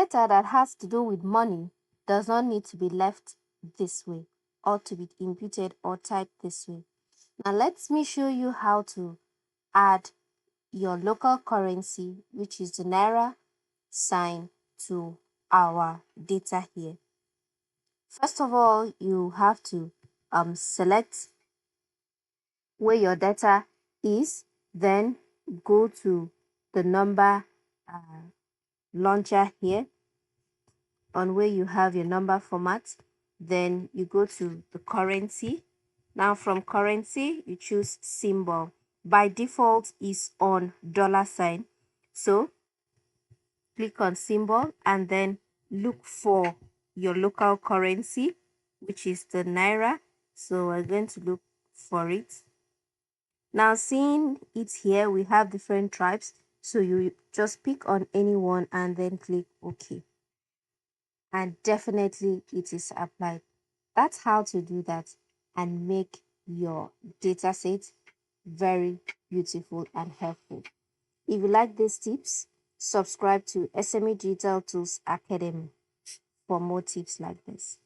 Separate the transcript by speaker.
Speaker 1: Data that has to do with money does not need to be left this way or to be inputted or typed this way. Now let me show you how to add your local currency, which is the Naira sign, to our data here. First of all, you have to select where your data is, then go to the number launcher here on where you have your number format. Then you go to the currency. Now from currency, you choose symbol. By default is on $sign. So click on symbol and then look for your local currency, which is the Naira. So we're going to look for it. Now seeing it here, we have different tribes. So you just pick on any one and then click OK. And definitely it is applied. That's how to do that and make your data set very beautiful and helpful. If you like these tips, subscribe to SME Digital Tools Academy for more tips like this.